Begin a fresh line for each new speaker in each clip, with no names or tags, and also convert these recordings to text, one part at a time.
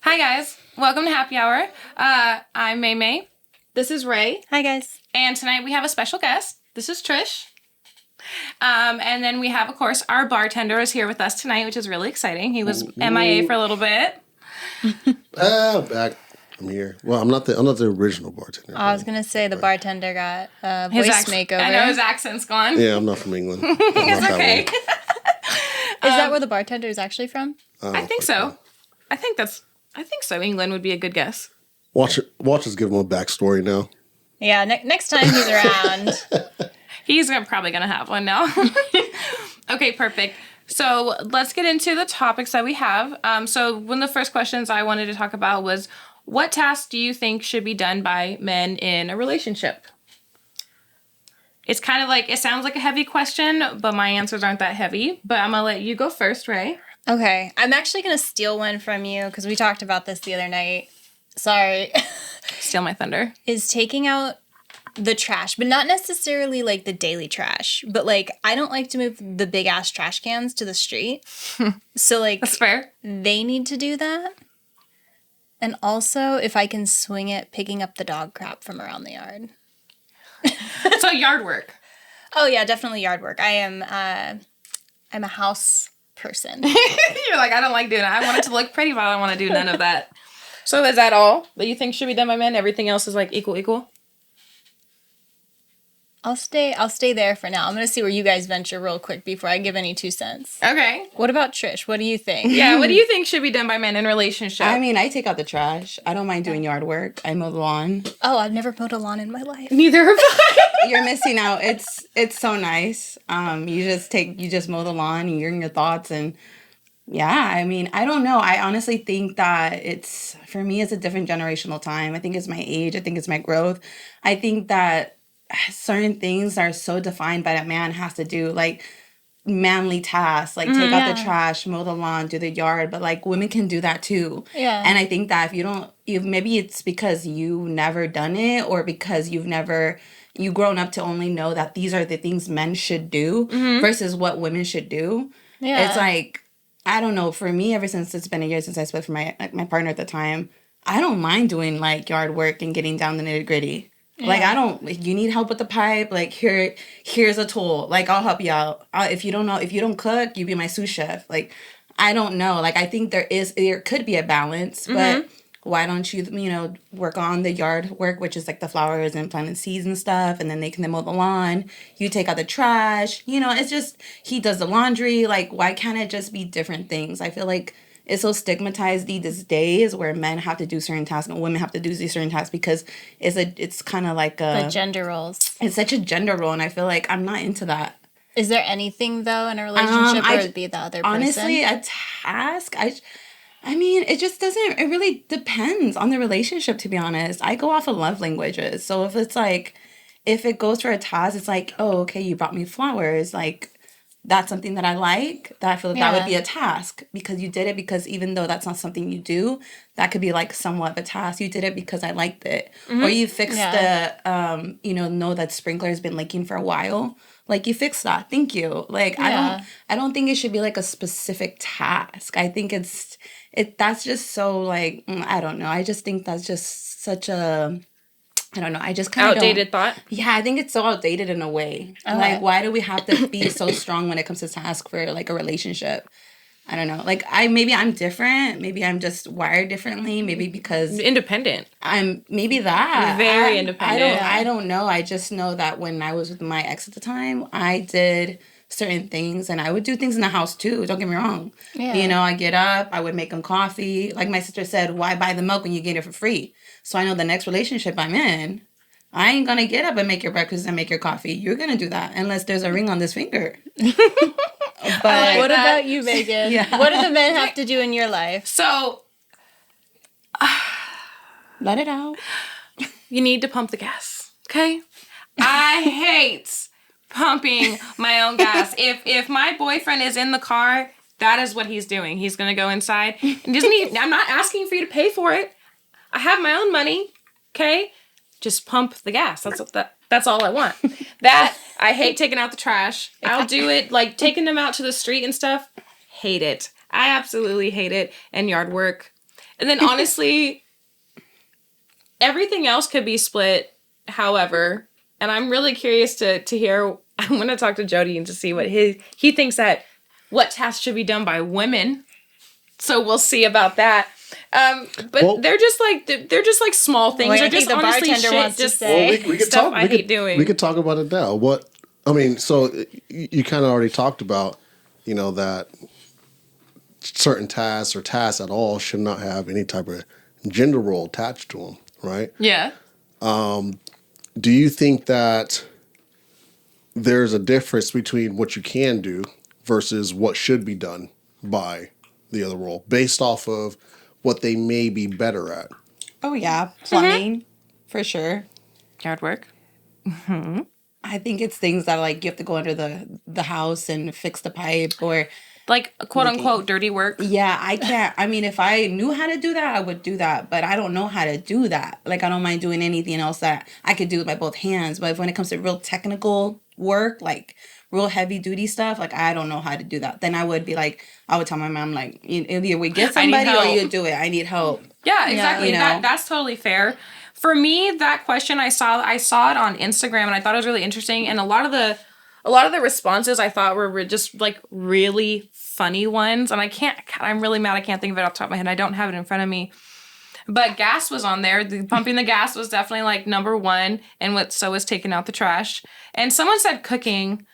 Hi, guys. Welcome to Happy Hour. I'm May May. This is Ray.
Hi, guys.
And tonight we have a special guest. This is Trish. And then we have, of course, our bartender is here with us tonight, which is really exciting. He was MIA for a little bit.
Back. I'm here. Well, I'm not the original bartender.
I was gonna say the bartender got a voice makeover.
I know his accent's gone.
Yeah, I'm not from England.
It's okay.
Is that where the bartender is actually from?
I think so. I think so. England would be a good guess.
Watch us give him a backstory now.
Yeah, next time he's around.
He's probably going to have one now. Okay, perfect. So let's get into the topics that we have. So one of the first questions I wanted to talk about was, what tasks do you think should be done by men in a relationship? It's kind of like, it sounds like a heavy question, but my answers aren't that heavy. But I'm going to let you go first, Ray.
Okay, I'm actually gonna steal one from you because we talked about this the other night. Sorry.
Steal my thunder.
Is taking out the trash, but not necessarily like the daily trash, but like I don't like to move the big ass trash cans to the street. So like
That's fair.
They need to do that. And also if I can swing it, picking up the dog crap from around the yard.
So yard work.
Oh yeah, definitely yard work. I'm a house person.
You're like, I don't like doing it. I want it to look pretty, but I don't want to do none of that. So is that all that you think should be done by men? Everything else is like equal?
I'll stay there for now. I'm gonna see where you guys venture real quick before I give any 2 cents.
Okay.
What about Trish? What do you think?
Yeah, what do you think should be done by men in a relationship?
I mean, I take out the trash. I don't mind doing yard work. I mow the lawn.
Oh, I've never mowed a lawn in my life.
Neither have I.
You're missing out. It's so nice. You just mow the lawn and you're in your thoughts and yeah, I mean, I don't know. I honestly think that for me, it's a different generational time. I think it's my age. I think it's my growth. I think that certain things are so defined by that man has to do, like manly tasks, like take out the trash, mow the lawn, do the yard, but like women can do that too.
Yeah.
And I think that if maybe it's because you've never done it or because you've grown up to only know that these are the things men should do versus what women should do. Yeah. It's like, I don't know, for me, ever since it's been a year since I split from my partner at the time, I don't mind doing like yard work and getting down the nitty gritty. Yeah. Like you need help with the pipe, like here's a tool, like I'll help you out. If you don't cook, you be my sous chef. Like, I don't know. Like, I think there could be a balance, but why don't you work on the yard work, which is like the flowers and planting seeds and stuff, and then they can mow the lawn. You take out the trash. It's just, he does the laundry. Like, why can't it just be different things? I feel like it's so stigmatized these days where men have to do certain tasks and women have to do these certain tasks because it's kind of like
the gender roles.
It's such a gender role, and I feel like I'm not into that.
Is there anything though in a relationship where it'd be the other person?
Honestly, a task, I mean, it just doesn't, it really depends on the relationship, to be honest. I go off of love languages. So if it goes for a task, it's like, oh, okay, you brought me flowers. Like, that's something that I like, that I feel like that would be a task because you did it, because even though that's not something you do, that could be like somewhat of a task. You did it because I liked it. Or you fixed know that sprinkler's been leaking for a while. Like, you fixed that. Thank you. Like, I don't think it should be like a specific task. I think that's just so like, I don't know. I just think that's just such a, I don't know. I just kind of
outdated thought.
Yeah, I think it's so outdated in a way. Okay. Like, why do we have to be so strong when it comes to task for like a relationship? I don't know. Like, maybe I'm different. Maybe I'm just wired differently. Maybe because
independent.
I'm maybe that
very independent.
I don't know. I just know that when I was with my ex at the time, I did certain things, and I would do things in the house too. Don't get me wrong. Yeah. I get up, I would make him coffee. Like my sister said, why buy the milk when you get it for free? So I know the next relationship I'm in, I ain't gonna get up and make your breakfast and make your coffee. You're gonna do that unless there's a ring on this finger.
But what about you, Megan? Yeah. What do the men have to do in your life?
So,
let it out.
You need to pump the gas, okay? I hate pumping my own gas. If my boyfriend is in the car, that is what he's doing. He's gonna go inside. And I'm not asking for you to pay for it. I have my own money, okay? Just pump the gas. That's all I want. I hate taking out the trash. I'll do it, like taking them out to the street and stuff. Hate it. I absolutely hate it. And yard work. And then honestly, everything else could be split, however, and I'm really curious to hear. I'm going to talk to Jody and to see what he thinks that what tasks should be done by women. So we'll see about that. But they're just like small things.
Wait,
They're
I think
just
the
honestly
bartender
shit,
wants to
just
say.
we could
stuff
talk.
I hate doing.
We could talk about it now. What I mean, so you kind of already talked about, that certain tasks or tasks at all should not have any type of gender role attached to them, right?
Yeah.
Do you think that there's a difference between what you can do versus what should be done by the other role based off of what they may be better at?
Oh, yeah. Plumbing, for sure.
Yard work.
I think it's things that, like, you have to go under the house and fix the pipe or...
Like, quote unquote, dirty work.
Yeah, I can't. I mean, if I knew how to do that, I would do that. But I don't know how to do that. Like, I don't mind doing anything else that I could do with my both hands. But when it comes to real technical work, like real heavy duty stuff, like, I don't know how to do that. Then I would be like, I would tell my mom, like, either we get somebody or you do it. I need help.
Yeah, exactly.
Yeah,
That's totally fair. For me, that question, I saw it on Instagram and I thought it was really interesting. And a lot of the responses I thought were just like really funny ones. And I'm really mad I can't think of it off the top of my head. I don't have it in front of me. But gas was on there. Pumping the gas was definitely like number one. And so was taking out the trash. And someone said cooking.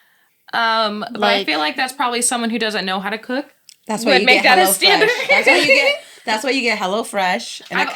But I feel like that's probably someone who doesn't know how to cook.
That's why you get HelloFresh. That's why you get HelloFresh, and it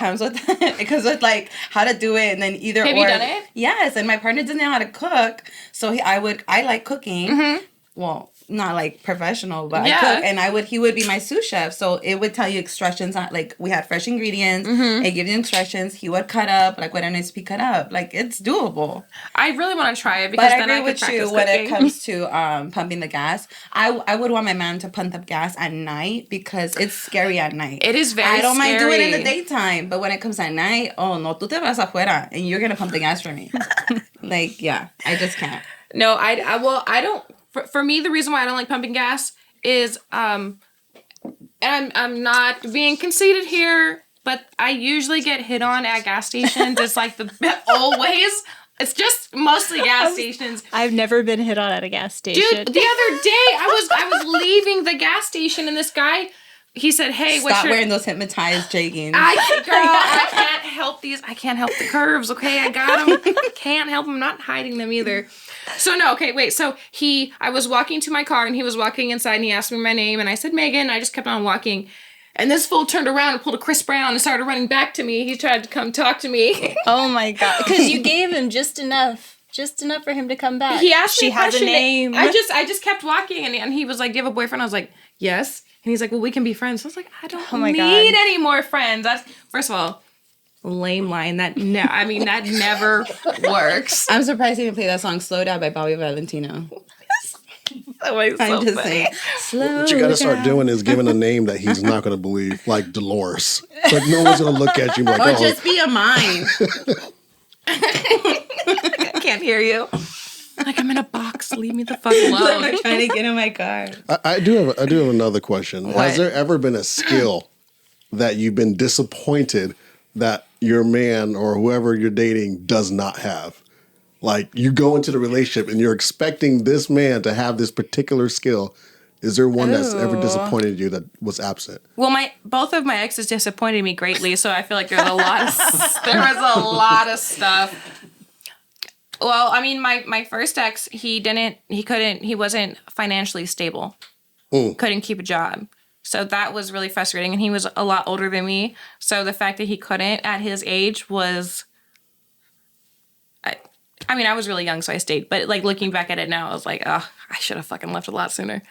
comes with like how to do it, and then either
Have you done it?
Yes, and my partner doesn't know how to cook, so I like cooking.
Mm-hmm.
Well, not like professional, but
Yeah.
I cook, and he would be my sous chef, so it would tell you instructions on, like, we had fresh ingredients.
Mm-hmm.
It gives you instructions. He would cut up like what needs to be cut up. Like, it's doable.
I really want to try it because
But
then
I
I
agree
could
with you
practice
when it
cooking.
comes to pumping the gas. I would want my man to pump up gas at night because it's scary at night.
It is very
I don't mind doing it in the
scary.
daytime, but when it comes at night, oh no, tú te vas afuera and you're gonna pump the gas for me. Like, yeah, I just can't.
No, I don't. For me, the reason why I don't like pumping gas is, and I'm not being conceited here, but I usually get hit on at gas stations. It's like always. It's just mostly gas stations.
I've never been hit on at a gas station.
Dude, the other day I was leaving the gas station and this guy, he said, "Hey,
Stop wearing those hypnotized jeggings.
I can't help these. I can't help the curves. Okay, I got them. Can't help them. I'm not hiding them either." So no, okay, wait. So I was walking to my car and he was walking inside and he asked me my name and I said Megan. And I just kept on walking, and this fool turned around and pulled a Chris Brown and started running back to me. He tried to come talk to me.
Oh my god! Because you gave him just enough for him to come back.
He asked me
She has a name.
I just kept walking and he was like, "Do you have a boyfriend?" I was like, "Yes." And he's like, "Well, we can be friends." So I was like, "I don't need any more friends." That's, first of all, lame line. That never works.
I'm surprised he didn't play that song "Slow Down" by Bobby Valentino. I'm just saying.
What you got to start doing is giving a name that he's not going to believe, like Dolores. Like, no one's going to look at you and be like,
Or just be a mime.
I can't hear you. Like, I'm in a box. Leave me the fuck alone.
I'm trying to get in my car.
I do have another question.
What?
Has there ever been a skill that you've been disappointed that your man or whoever you're dating does not have? Like, you go into the relationship and you're expecting this man to have this particular skill. Is there one that's ever disappointed you that was absent?
Well, both of my exes disappointed me greatly, so I feel like there was a lot of stuff. Well, I mean, my first ex, he wasn't financially stable. Couldn't keep a job. So that was really frustrating, and he was a lot older than me. So the fact that he couldn't at his age was, I mean, I was really young, so I stayed. But like looking back at it now, I was like, oh, I should have fucking left a lot sooner.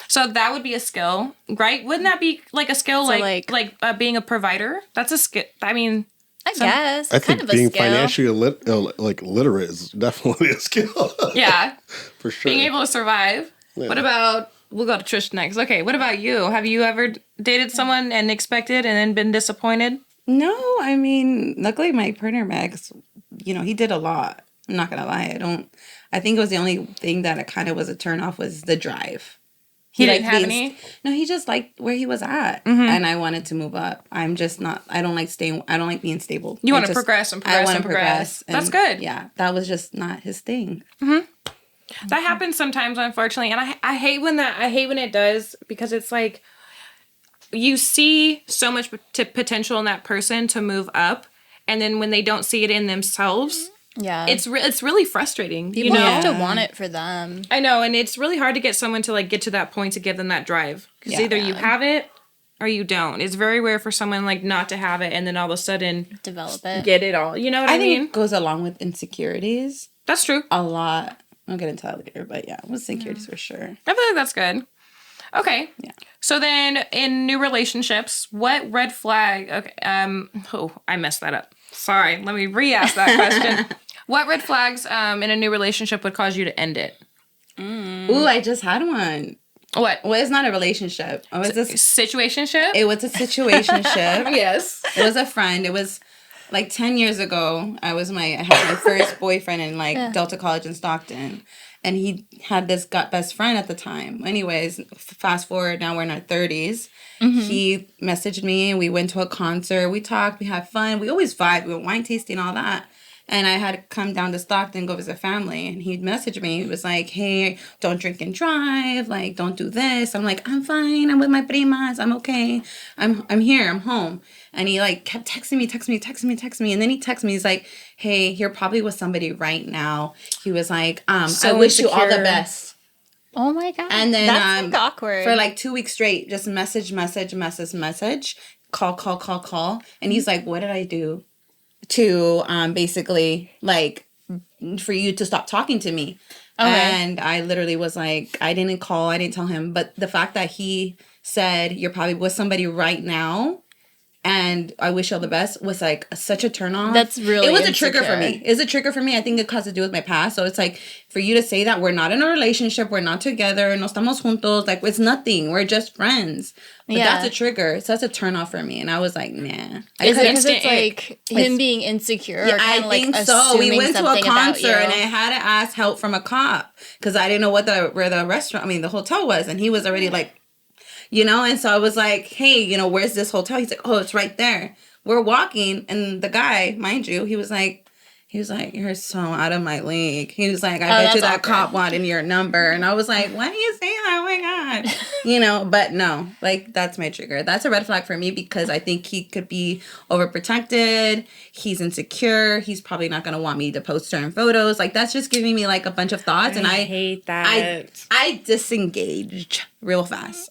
So that would be a skill, right? Wouldn't that be like a skill,
So
like being a provider? That's a skill. I mean,
I guess.
I
It's kind
think
of a
being
skill.
financially literate is definitely a skill.
yeah,
For sure.
being able to survive.
Yeah.
What about? We'll go to Trish next. Okay, what about you? Have you ever dated someone and expected and then been disappointed?
No, I mean, luckily my partner Max, he did a lot. I'm not gonna lie. I think it was the only thing that kind of was a turn off was the drive.
He didn't
liked
have
being
any?
No, he just liked where he was at, and I wanted to move up. I'm just not. I don't like staying. I don't like being stable.
You want to
just-
progress and progress
I want
and
to
progress.
progress.
That's
and
good.
Yeah, that was just not his thing.
That happens sometimes, unfortunately, and I hate when it does, because it's like you see so much potential in that person to move up, and then when they don't see it in themselves,
Yeah.
it's really frustrating.
People
you know,
have to want it for them.
I know, and it's really hard to get someone to like get to that point to give them that drive, because either you have it or you don't. It's very rare for someone like not to have it and then all of a sudden
Develop it.
get it all. You know what I
think
mean?
it goes along with insecurities
That's true.
a lot. I'll get into that later, but yeah, with insecurities for sure.
I feel like that's good. Okay.
Yeah.
So then in new relationships, what red flag, okay, I messed that up. Sorry. Let me re-ask that question. What red flags in a new relationship would cause you to end it?
Ooh, I just had one.
What?
Well, it's not a relationship. It was a
Situationship?
It was a situationship.
Yes.
It was a friend. It was like 10 years ago. I had my first boyfriend in like Delta College in Stockton. And he had this best friend at the time. Anyways, fast forward, now we're in our 30s. He messaged me. We went to a concert. We talked. We had fun. We always vibe. We went wine tasting, all that. And I had to come down to Stockton, go visit family. And he messaged me. He was like, hey, don't drink and drive. Like, don't do this. I'm like, I'm fine. I'm with my primas. I'm okay. I'm here. I'm home. And he like kept texting me. And then he texted me. He's like, hey, you're probably with somebody right now. He was like, I wish you all the
insecure.
best.
Oh my god.
And then
that's like awkward.
for like 2 weeks straight, just message, call. And he's like, what did I do to basically like for you to stop talking to me?
Okay.
And I literally was like, I didn't call, I didn't tell him, but the fact that he said you're probably with somebody right now and I wish you all the best was like such a turn on.
That's really
it was a trigger for
insecure.
me. It's a trigger for me. I think it has to do with my past. So it's like for you to say that we're not in a relationship, we're not together, no estamos juntos, like it's nothing. We're just friends. But that's a trigger. So that's a turn off for me. And I was like, nah.
Is it because
instant
it's like him being insecure?
Yeah,
or
I
kinda,
think
like,
so. We
assuming
went to a
something about
concert
you?
and I had to ask help from a cop because I didn't know where the restaurant, the hotel was. And he was already like, and so I was like, hey, where's this hotel? He's like, oh, it's right there. We're walking, and the guy, mind you, he was like, you're so out of my league. He was like, I bet you that cop wanted your number. And I was like, why do you say that? Oh my God. But no, like that's my trigger. That's a red flag for me because I think he could be overprotected. He's insecure. He's probably not going to want me to post certain photos. Like that's just giving me like a bunch of thoughts. And I
hate that.
I disengage real fast.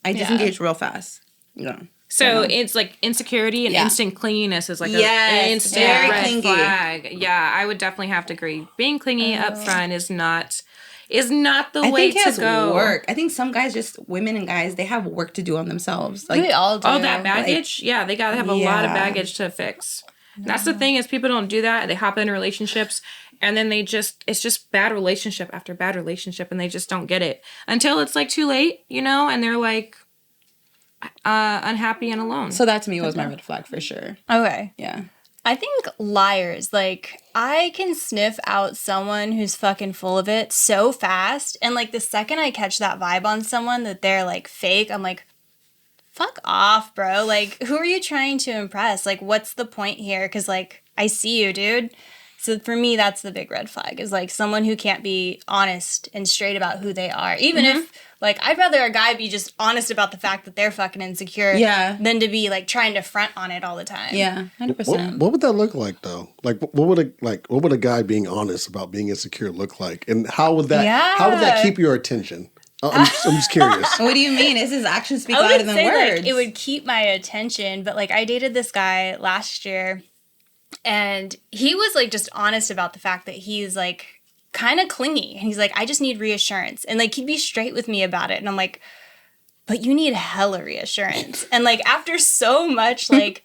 Yeah.
So it's like insecurity and instant clinginess is like
Yes,
an instant
very
red
clingy.
flag. Yeah, I would definitely have to agree. Being clingy up front is not the
I
way
think it
to
has
go.
work. I think some guys, just women and guys, they have work to do on themselves. Like
We all do.
All that baggage, they gotta have a lot of
Yeah.
baggage to fix. That's the thing is people don't do that. They hop into relationships and then it's just bad relationship after bad relationship and they just don't get it until it's like too late, and they're like unhappy and alone.
So that to me was my red flag for sure.
Okay.
Yeah.
I think liars, like, I can sniff out someone who's fucking full of it so fast. And, like, the second I catch that vibe on someone that they're, like, fake, I'm like, fuck off, bro. Like, who are you trying to impress? Like, what's the point here? Because, like, I see you, dude. So for me, that's the big red flag is, like, someone who can't be honest and straight about who they are. Even if, like, I'd rather a guy be just honest about the fact that they're fucking insecure than to be, like, trying to front on it all the time.
Yeah, 100%.
What would that look like though? Like what would a guy being honest about being insecure look like? And how would that keep your attention? I'm just curious.
What do you mean? Is his actions speak
I would
louder than
say,
words?
like, it would keep my attention, but, like, I dated this guy last year, and he was, like, just honest about the fact that he's, like, kind of clingy. And he's like, I just need reassurance. And, like, he'd be straight with me about it. And I'm like, but you need hella reassurance. And, like, after so much, like,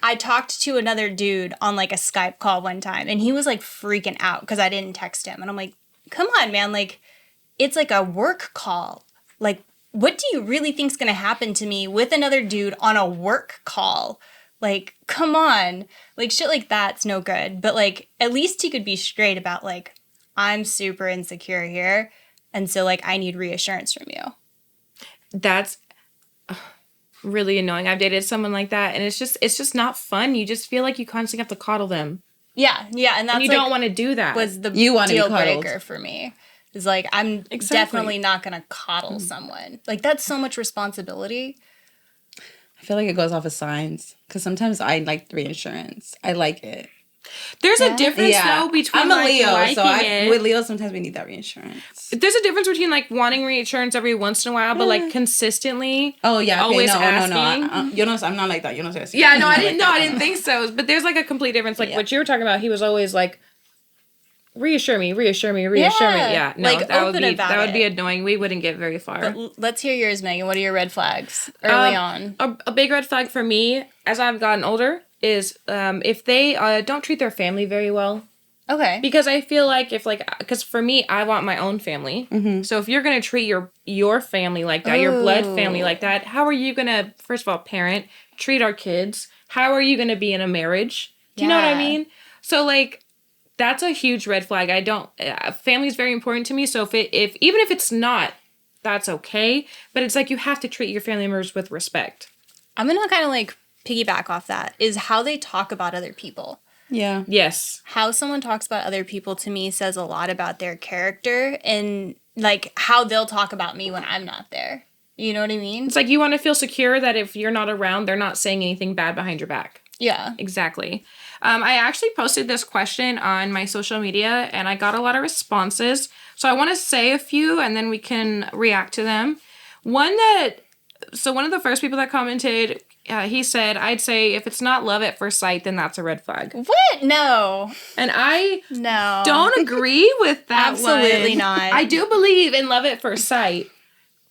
I talked to another dude on, like, a Skype call one time, and he was, like, freaking out because I didn't text him. And I'm like, come on, man. Like, it's, like, a work call. Like, what do you really think's going to happen to me with another dude on a work call? Like, come on. Like, shit like that's no good. But, like, at least he could be straight about, like, I'm super insecure here. And so, like, I need reassurance from you.
that's really annoying. I've dated someone like that, and it's just not fun. You just feel like you constantly have to coddle them.
Yeah, and that's
And you don't want to do that.
Was the
You wanna be
deal
cuddled.
breaker for me. Is like I'm definitely not gonna coddle someone. Like that's so much responsibility.
I feel like it goes off of signs because sometimes I like reassurance. I like it.
There's a difference though between
I'm a
like,
Leo,
liking
so
it.
with Leo sometimes we need that reassurance.
There's a difference between like wanting reassurance every once in a while, but like consistently.
Oh yeah, okay,
always
no,
asking.
You know, I'm not like that. You know,
Yeah, no, I didn't think so. But there's like a complete difference. Like what you were talking about, he was always like, reassure me. Yeah, no,
like,
that
open
would be annoying. We wouldn't get very far.
But let's hear yours, Megan. What are your red flags early on?
A big red flag for me, as I've gotten older, is if they don't treat their family very well.
Okay.
Because I feel like because for me, I want my own family. Mm-hmm. So if you're gonna treat your family like that, your blood family like that, how are you gonna, first of all, parent, treat our kids? How are you gonna be in a marriage? Do you know what I mean? So like, that's a huge red flag. I don't. Family is very important to me. So if even if it's not, that's okay. But it's like you have to treat your family members with respect.
I'm gonna kind of like piggyback off that is how they talk about other people.
Yeah.
Yes.
How someone talks about other people to me says a lot about their character and like how they'll talk about me when I'm not there. You know what I mean?
It's like you want to feel secure that if you're not around, they're not saying anything bad behind your back.
Yeah.
Exactly. I actually posted this question on my social media and I got a lot of responses. So I want to say a few and then we can react to them. One of the first people that commented, he said, I'd say if it's not love at first sight, then that's a red flag.
What? No.
And I
No.
don't agree with that.
Absolutely
one.
not.
I do believe in love at first sight,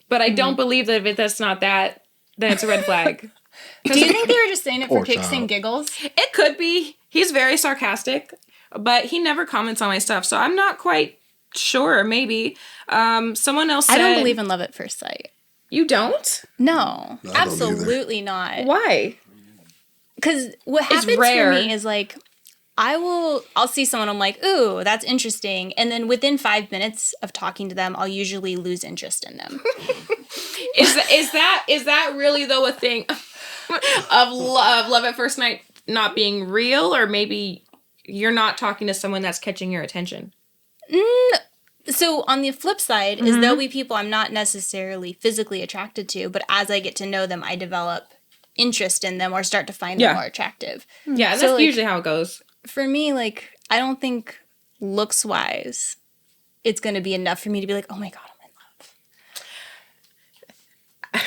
but I don't believe that if that's not that, then it's a red flag.
Do you think they were just saying it for
Poor
kicks
child.
and giggles?
It could be. He's very sarcastic, but he never comments on my stuff, so I'm not quite sure. Maybe. Someone else said...
I don't believe in love at first sight.
You don't?
No.
don't
Absolutely not.
Why?
Because what happens
rare.
for me is like, I'll see someone, I'm like, ooh, that's interesting. And then within 5 minutes of talking to them, I'll usually lose interest in them.
Is that really though a thing of love at first sight not being real, or maybe you're not talking to someone that's catching your attention?
So on the flip side is there'll be people I'm not necessarily physically attracted to, but as I get to know them, I develop interest in them or start to find them more attractive.
Yeah,
So,
that's
like,
usually how it goes.
For me, like, I don't think looks-wise it's going to be enough for me to be like, oh my God, I'm in love.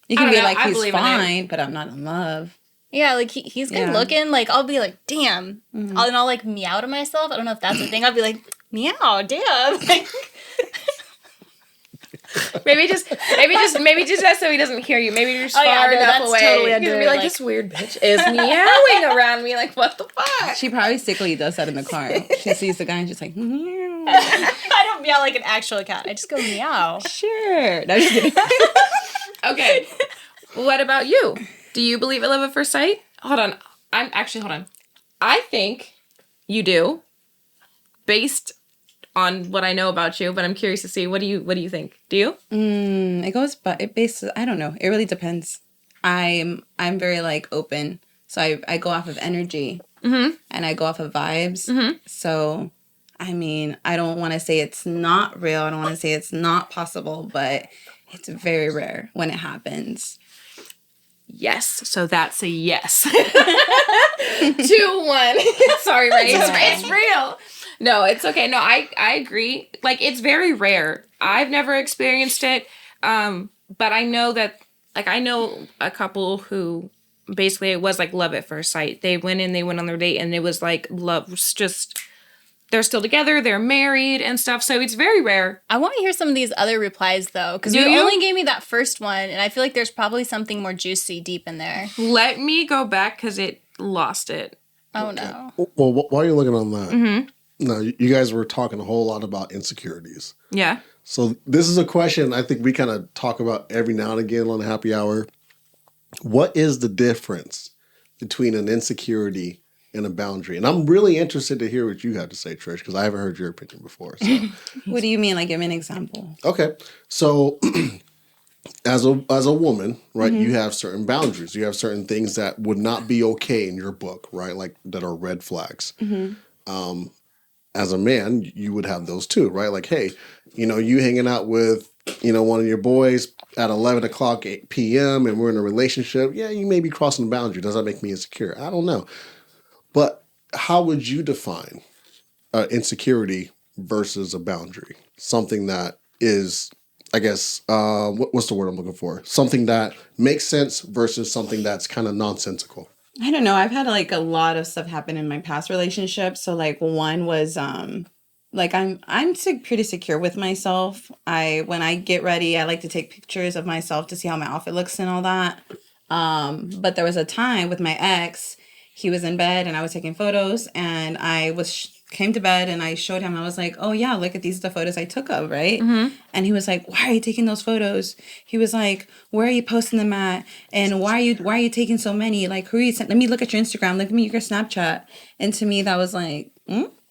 You can
I
be
don't know.
like,
I
he's
believe in it.
fine, but I'm not in love.
Yeah, like, he's good looking. Like, I'll be like, damn.
Mm-hmm.
I'll like meow to myself. I don't know if that's a thing. I'll be like, meow, damn. Like,
Maybe just that so he doesn't hear you. Maybe you're just far enough
that's
away.
totally
He's gonna be
under,
like,
like-
this weird bitch is meowing around me. Like, what the fuck?
She probably secretly does that in the car. She sees the guy and just like, meow.
I don't meow like an actual cat. I just go meow.
Sure. No, just kidding.
Okay. What about you? Do you believe in love at first sight? Hold on. I think you do, based on what I know about you, but I'm curious to see what do you think? Do you?
It goes, but it bases. I don't know. It really depends. I'm very like open, so I go off of energy, and I go off of vibes. So, I mean, I don't want to say it's not real. I don't want to say it's not possible, but it's very rare when it happens.
Yes. So that's a yes. 2-1. Sorry, Ray. It's real. No, it's okay. No, I agree. Like, it's very rare. I've never experienced it. But I know that, like, I know a couple who basically it was like love at first sight. They went on their date and it was like love was just, they're still together, they're married and stuff. So it's very rare.
I want to hear some of these other replies, though, because
Do
you
you?
only gave me that first one, and I feel like there's probably something more juicy deep in there.
Let me go back because it lost it.
Oh, no.
Well, while you're looking on that, no, you guys were talking a whole lot about insecurities.
Yeah.
So this is a question I think we kind of talk about every now and again on the Happy Hour. What is the difference between an insecurity and a boundary? And I'm really interested to hear what you have to say, Trish, because I haven't heard your opinion before. So.
What do you mean? Like, give me an example.
Okay. So as a woman, right, you have certain boundaries. You have certain things that would not be okay in your book, right? Like that are red flags. As a man, you would have those too, right? Like, hey, you hanging out with, one of your boys at 11 o'clock p.m. and we're in a relationship. Yeah, you may be crossing the boundary. Does that make me insecure? I don't know. But how would you define insecurity versus a boundary? Something that is, I guess, what's the word I'm looking for? Something that makes sense versus something that's kind of nonsensical.
I don't know. I've had like a lot of stuff happen in my past relationships. So like one was like pretty secure with myself. When I get ready, I like to take pictures of myself to see how my outfit looks and all that. But there was a time with my ex, he was in bed and I was taking photos and came to bed and I showed him, I was like, oh yeah, look at these are the photos I took of, right? And he was like, why are you taking those photos? He was like, where are you posting them at? And why are you taking so many? Like, who are you let me look at your Instagram, let me look at your Snapchat. And to me that was like,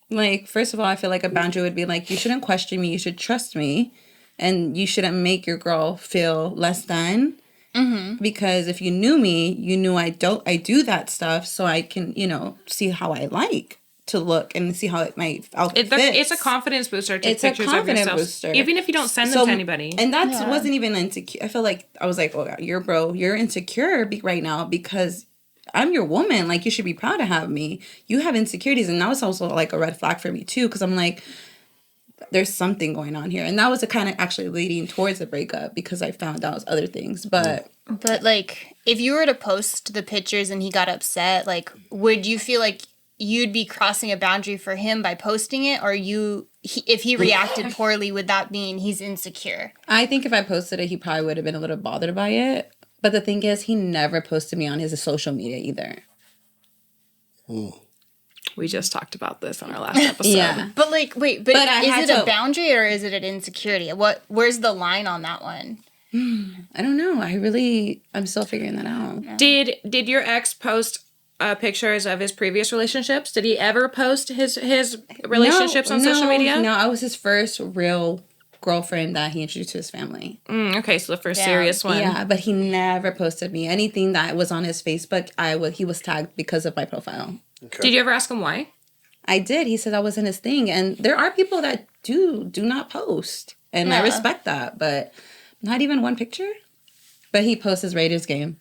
like, first of all, I feel like a boundary would be like, you shouldn't question me, you should trust me, and you shouldn't make your girl feel less than. Because if you knew me, you knew I do that stuff so I can, see how I like to look and see how my outfit fits.
It's a confidence booster to take pictures of yourself. Booster. Even if you don't send them to anybody.
And that wasn't even insecure. I feel like I was like, oh, you're insecure right now because I'm your woman. Like, you should be proud to have me. You have insecurities. And that was also like a red flag for me too, because I'm like, there's something going on here. And that was a kind of actually leading towards a breakup because I found out other things. But
like, if you were to post the pictures and he got upset, like, would you feel like you'd be crossing a boundary for him by posting it? Or if he reacted poorly, would that mean he's insecure?
I think if I posted it, he probably would have been a little bothered by it. But the thing is, he never posted me on his social media either.
We just talked about this on our last episode.
Yeah. But like, wait, but is it a boundary or is it an insecurity? Where's the line on that one?
I don't know. I'm still figuring that out.
Yeah. Did your ex post pictures of his previous relationships? Did he ever post his relationships on social media?
No, I was his first real girlfriend that he introduced to his family.
Okay, so the first serious one.
Yeah, but he never posted me. Anything that was on his Facebook, he was tagged because of my profile.
Okay. Did you ever ask him why?
I did. He said that wasn't his thing. And there are people that do not post. And I respect that, but not even one picture. But he posts his Raiders game.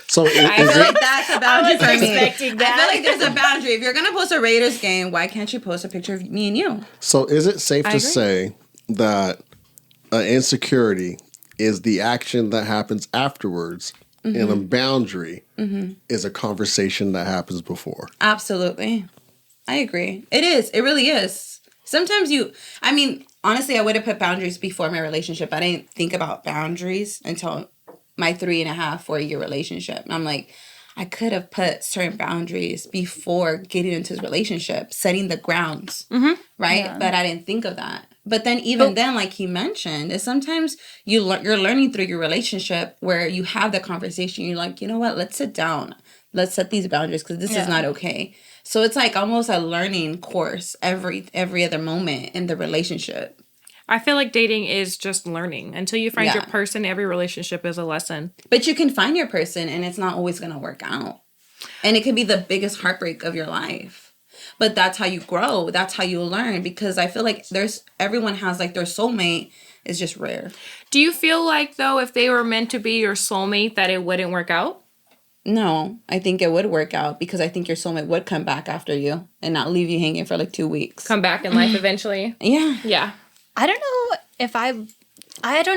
So
I feel like that's a boundary for me. I feel like there's a boundary. If you're going to post a Raiders game, why can't you post a picture of me and you?
So is it safe to say that insecurity is the action that happens afterwards and a boundary is a conversation that happens before?
Absolutely. I agree. It is. It really is. Sometimes honestly, I would have put boundaries before my relationship. I didn't think about boundaries until my 3.5-4 year relationship. And I'm like, I could have put certain boundaries before getting into this relationship, setting the grounds, right? Yeah. But I didn't think of that. But then then, like he mentioned, is sometimes you're learning through your relationship where you have the conversation. You're like, you know what? Let's sit down. Let's set these boundaries because this is not okay. So it's like almost a learning course every other moment in the relationship.
I feel like dating is just learning. Until you find your person, every relationship is a lesson.
But you can find your person and it's not always going to work out. And it can be the biggest heartbreak of your life. But that's how you grow. That's how you learn. Because I feel like everyone has like their soulmate is just rare.
Do you feel like, though, if they were meant to be your soulmate, that it wouldn't work out?
No, I think it would work out because I think your soulmate would come back after you and not leave you hanging for like 2 weeks.
Come back in life eventually?
Yeah.
Yeah.
I don't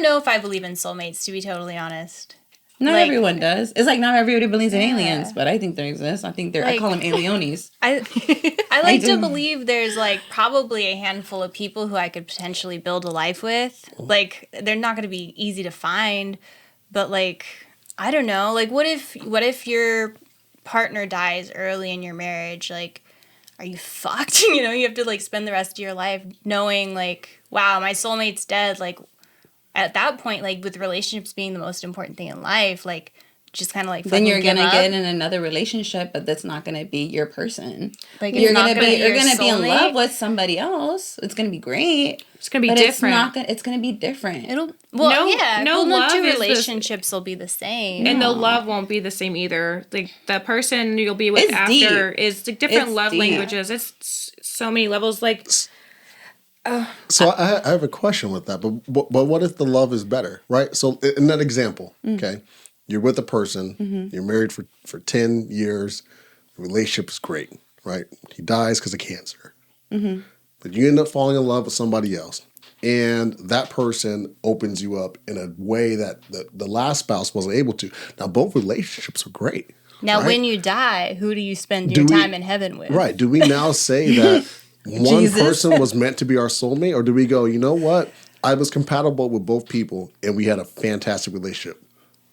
know if I believe in soulmates, to be totally honest.
Not everyone does. It's like not everybody believes in aliens, but I think they exist. I think I call them alienis.
I like to believe there's like probably a handful of people who I could potentially build a life with. Like they're not going to be easy to find, but like I don't know. Like what if your partner dies early in your marriage? Like, are you fucked? You know, you have to like spend the rest of your life knowing like, wow, my soulmate's dead. Like at that point, like with relationships being the most important thing in life, like just kind of like
then you're
fucking
gonna
give
get
up.
in another relationship, but that's not gonna be your person.
Like,
You're
it's not
gonna be
your
in
soulmate.
love with somebody else. It's gonna be great.
It's gonna be
But
different.
it's gonna be different.
No
love
two
is
relationships will be the same.
And the love won't be the same either. Like the person you'll be with
It's
after
deep.
is like different
It's
love
deep.
languages. It's so many levels. Like
So I have a question with that, but what if the love is better, right? So in that example, okay, you're with a person, you're married for 10 years, the relationship is great, right? He dies because of cancer. But you end up falling in love with somebody else. And that person opens you up in a way that the last spouse wasn't able to. Now, both relationships are great.
Now,
right?
when you die, who do you spend your time in heaven with?
Right. Do we now say that one
Jesus.
person was meant to be our soulmate? Or do we go, you know what? I was compatible with both people and we had a fantastic relationship.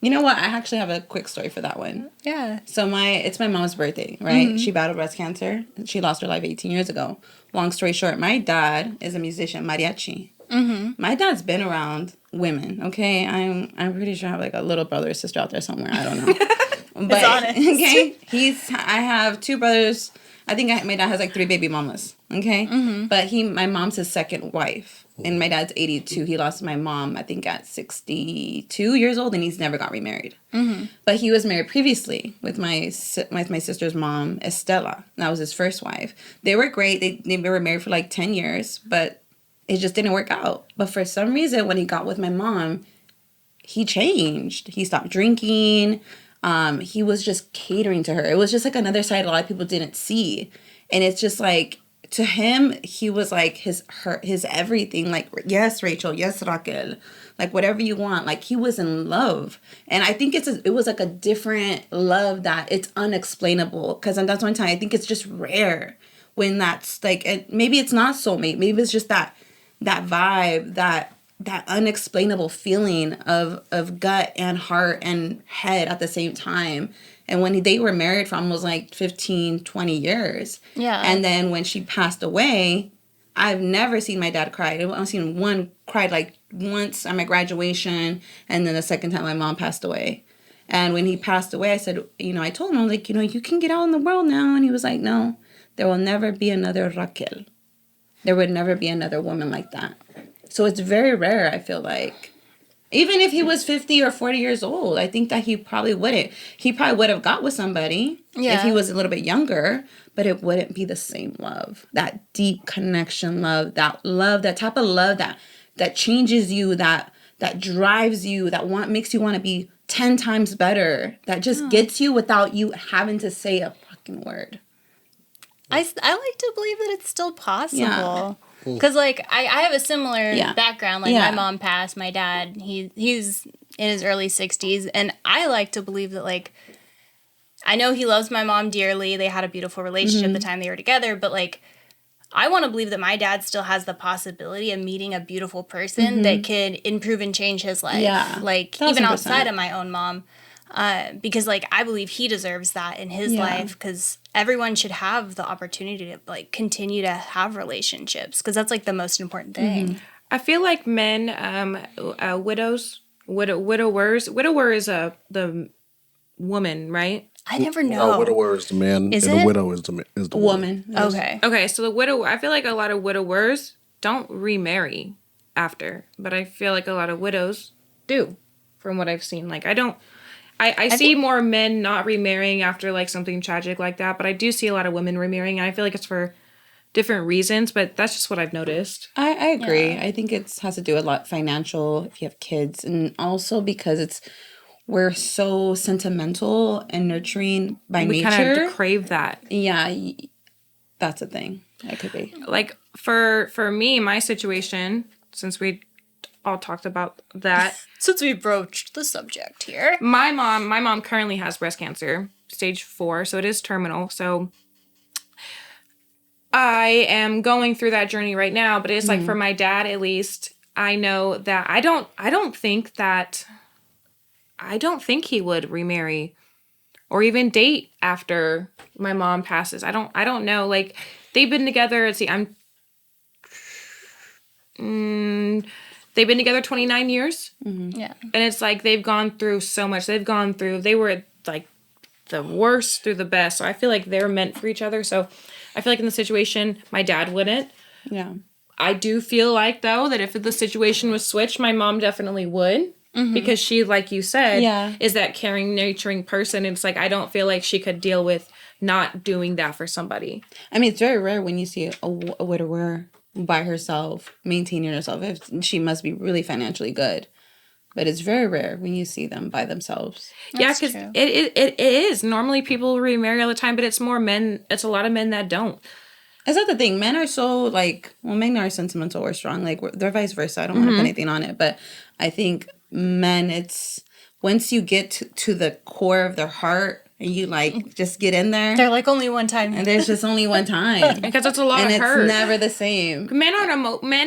You know what? I actually have a quick story for that one.
Yeah.
So it's my mom's birthday, right? She battled breast cancer. She lost her life 18 years ago. Long story short, my dad is a musician, mariachi. My dad's been around women. Okay, I'm pretty sure I have like a little brother or sister out there somewhere. I don't know. But
honest.
okay, I have two brothers. I think my dad has like 3 baby mamas. Okay, but my mom's his second wife, and my dad's 82. He lost my mom, I think, at 62 years old, and he's never got remarried. But he was married previously with my sister's mom, Estela. That was his first wife. They were great. They were married for like 10 years, but it just didn't work out. But for some reason, when he got with my mom, he changed. He stopped drinking. He was just catering to her. It was just like another side a lot of people didn't see. And it's just like, to him, he was like his everything. Like, yes, Rachel, yes, Raquel. Like, whatever you want. Like, he was in love. And I think it was like a different love that it's unexplainable. Because that's one time, I think it's just rare when that's like, and maybe it's not soulmate. Maybe it's just that vibe, that unexplainable feeling of gut and heart and head at the same time. And when they were married for almost like 15, 20 years.
Yeah.
And then when she passed away, I've never seen my dad cry. I've seen one cried like once at my graduation. And then the second time my mom passed away. And when he passed away, I said, I told him, I was like, you can get out in the world now. And he was like, no, there will never be another Raquel. There would never be another woman like that. So it's very rare, I feel like. Even if he was 50 or 40 years old, I think that he probably wouldn't. He probably would have got with somebody if he was a little bit younger, but it wouldn't be the same love. That deep connection love, that type of love that changes you, that drives you, that makes you want to be 10 times better, that just gets you without you having to say a fucking word.
I like to believe that it's still possible.
Yeah.
Because, like, I have a similar background. Like,
Yeah.
my mom passed. My dad, he's in his early 60s. And I like to believe that, like, I know he loves my mom dearly. They had a beautiful relationship the time they were together. But, like, I want to believe that my dad still has the possibility of meeting a beautiful person that could improve and change his life.
Yeah.
Like,
1,000%.
even outside of my own mom. Because, like, I believe he deserves that in his life, because everyone should have the opportunity to, like, continue to have relationships, because that's, like, the most important thing.
I feel like men, widowers. Widower is the woman, right?
I never know.
A widower is the man,
Is
and
it?
a widow is the woman.
Woman.
Okay.
Okay, so the widow. I feel like a lot of widowers don't remarry after, but I feel like a lot of widows do, from what I've seen. Like, I see more men not remarrying after like something tragic like that, but I do see a lot of women remarrying, and I feel like it's for different reasons, but that's just what I've noticed.
I agree. I think it has to do a lot financial if you have kids, and also because we're so sentimental and nurturing by
We
nature.
kind of crave that.
Yeah, that's a thing. That could be.
Like for me, my situation, since we all talked about that.
Since we broached the subject here.
My mom currently has breast cancer, stage 4, so it is terminal. So I am going through that journey right now, but it's like for my dad at least, I know that I don't think he would remarry or even date after my mom passes. I don't know. Like, they've been together, let's see, they've been together 29 years.
Yeah.
And it's like they've gone through so much. They were like the worst through the best. So I feel like they're meant for each other. So I feel like in the situation, my dad wouldn't.
Yeah.
I do feel like, though, that if the situation was switched, my mom definitely would. Because she, like you said, is that caring, nurturing person. It's like, I don't feel like she could deal with not doing that for somebody.
I mean, it's very rare when you see a widower by herself, maintaining herself. If she must be really financially good. But it's very rare when you see them by themselves.
That's because it is. Normally people remarry all the time, but it's more men. It's a lot of men that don't.
Is that the thing? Men are so, like, well, men are sentimental or strong. Like, they're vice versa. I don't want to put anything on it. But I think men, it's, once you get to the core of their heart, and you, like, just get in there.
They're like, only one time.
And there's just only one time.
Because it's a lot
and
of hurt.
And it's never the same.
Men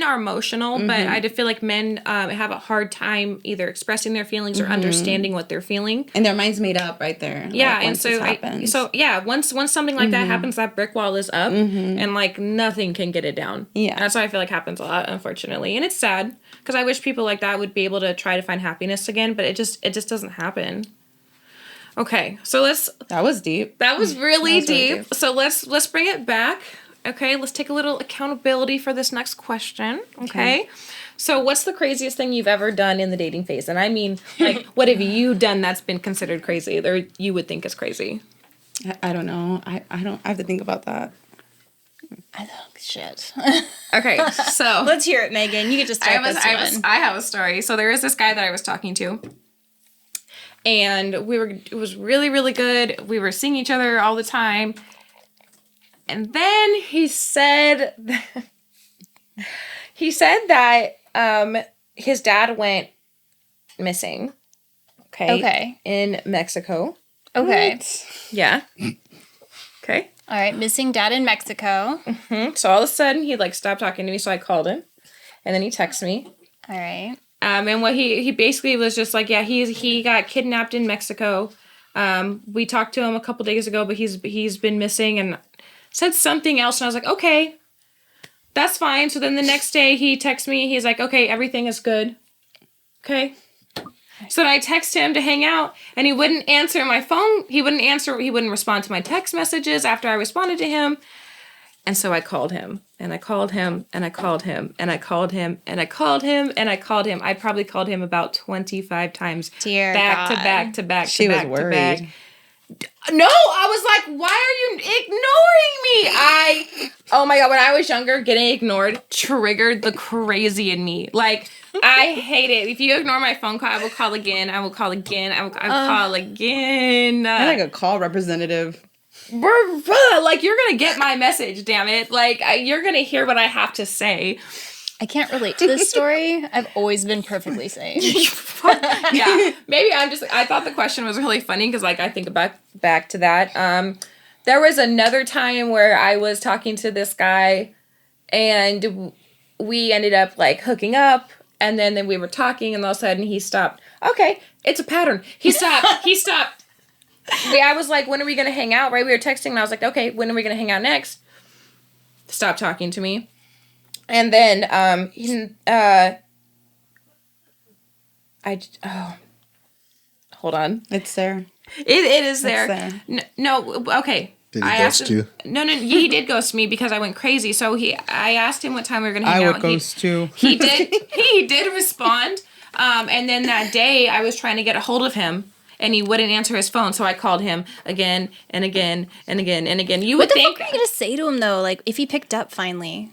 are emotional, but I do feel like men have a hard time either expressing their feelings or understanding what they're feeling.
And their mind's made up right there.
Yeah,
like,
and once something like that happens, that brick wall is up, and like nothing can get it down.
Yeah,
that's what I feel like happens a lot, unfortunately, and it's sad because I wish people like that would be able to try to find happiness again, but it just doesn't happen. Okay, so
that was deep.
That was really deep. So let's bring it back. Okay, let's take a little accountability for this next question. Okay. So what's the craziest thing you've ever done in the dating phase? And I mean, like, what have you done that's been considered crazy or you would think is crazy?
I don't know. I have to think about that.
I don't, shit.
Okay, so
let's hear it, Megan. You can just start
I have a story. So there is this guy that I was talking to. And it was really, really good. We were seeing each other all the time. And then he said that his dad went missing. Okay. In Mexico.
Okay.
What? Yeah. Okay.
All right. Missing dad in Mexico.
Mm-hmm. So all of a sudden he like stopped talking to me. So I called him, and then he texted me.
All right.
And what he basically was just like, yeah, he got kidnapped in Mexico. We talked to him a couple days ago, but he's been missing and said something else. And I was like, okay, that's fine. So then the next day he texts me. He's like, okay, everything is good. Okay. So then I text him to hang out, and he wouldn't answer my phone. He wouldn't respond to my text messages after I responded to him. And so I called him, and I called him, and I called him, and I called him, and I called him, and I called him. I probably called him about 25 times.
Dear
back
God.
to back to back
she
to
was
back
worried.
to back. No, I was like, why are you ignoring me? Oh my God, when I was younger, getting ignored triggered the crazy in me. Like, I hate it. If you ignore my phone call, I will call again. I will call again. I will call again.
I'm like a call representative.
Like, you're gonna get my message, damn it. Like, you're gonna hear what I have to say.
I can't relate to this story. I've always been perfectly sane.
Yeah, maybe I thought the question was really funny because, like, I think back to that. There was another time where I was talking to this guy, and we ended up, like, hooking up, and then we were talking, and all of a sudden he stopped. Okay, it's a pattern. He stopped. I was like, when are we going to hang out, right? We were texting, and I was like, okay, when are we going to hang out next? Stop talking to me. And then, hold on.
It's there.
It is there.
It's there.
No, okay.
Did he ghost you?
No, he did ghost me because I went crazy. So I asked him what time we were going to hang out.
I would ghost too.
He did respond. And then that day I was trying to get a hold of him, and he wouldn't answer his phone. So I called him again and again and again and again.
What the fuck are you going to say to him, though? Like, if he picked up finally?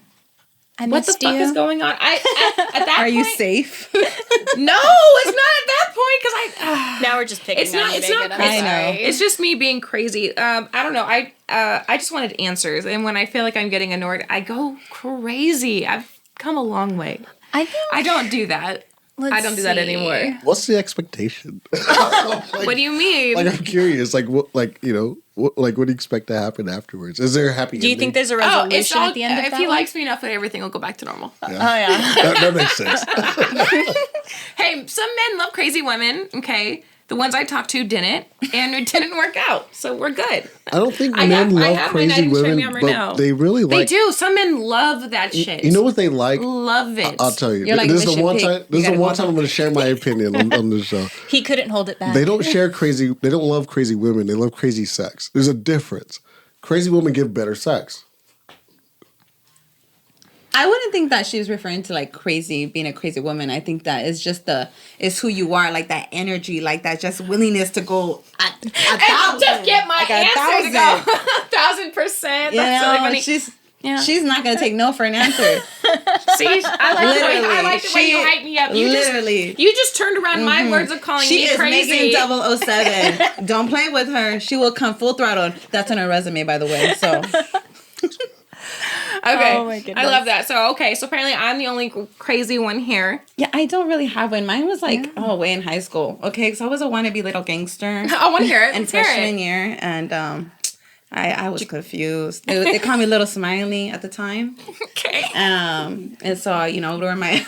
What the fuck is going on? At that
Are
point,
you safe?
No, it's not at that point because
now we're just picking.
It's not.
I know.
It's just me being crazy. I don't know. I just wanted answers, and when I feel like I'm getting annoyed, I go crazy. I've come a long way. I don't do that. I don't do that anymore.
What's the expectation?
What do you mean?
Like, I'm curious. Like, what? Like, you know, what do you expect to happen afterwards? Is there a happy?
Do you think there's a resolution at the end of that?
If he likes me enough, everything will go back to normal.
Yeah.
Oh yeah,
that makes sense.
Hey, some men love crazy women. Okay, The ones I talked to didn't, and it didn't work out. So we're good.
I don't think
I
men love
have
crazy
my night
women,
right
but
now.
they really
They
like.
do. Some men love that shit.
You know what they like?
Love it.
I'll tell you.
You're like
This is the
Mission
one
Pig.
time.
You
This is the
gotta
one
go
time I'm going to share my opinion on this show.
He couldn't hold it back.
They don't share crazy. They don't love crazy women. They love crazy sex. There's a difference. Crazy women give better sex.
I wouldn't think that she was referring to like crazy, being a crazy woman. I think that it's just it's who you are, like that energy, like that just willingness to go a thousand.
Just get my
like
answer to go 1,000%.
You
That's
know,
really funny.
she's not gonna take no for an answer.
See, I like the way you hype me up. You just turned around my words of calling
She
me
is
crazy.
making 007. Don't play with her. She will come full throttle. That's on her resume, by the way. So.
Okay.
Oh my goodness.
I love that. So apparently I'm the only crazy one here.
Yeah, I don't really have one. Mine was like, way in high school. Okay, so I was a wannabe little gangster.
I want to hear it.
In
Let's hear
freshman
it.
year, and I was confused. They called me Little Smiley at the time.
Okay.
And so I would wear my.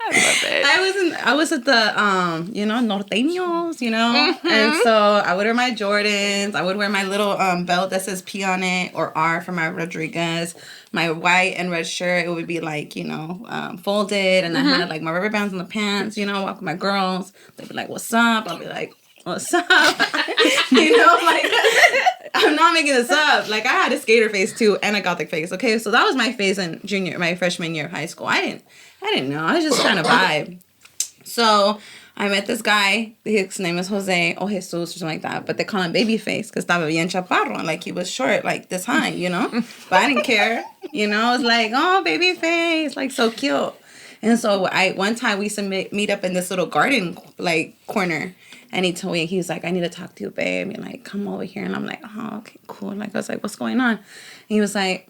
I love it.
I was at the norteños, and so I would wear my Jordans. I would wear my little belt that says P on it or R for my Rodriguez. My white and red shirt, it would be like folded, and I had like my rubber bands on the pants. Walk with my girls. They'd be like, "What's up?" I'll be like, "What's up?" Like I'm not making this up. Like I had a skater face too and a gothic face. Okay, so that was my face in my freshman year of high school. I didn't know. I was just trying to vibe. So I met this guy. His name is Jose or Jesus or something like that. But they call him Babyface because estaba bien chaparro. Like he was short, like this high, But I didn't care. I was like, oh, Babyface, like so cute. And so one time we used to meet up in this little garden like corner. And he told me, he was like, I need to talk to you, babe. And like, come over here. And I'm like, oh, okay, cool. Like I was like, what's going on? And he was like,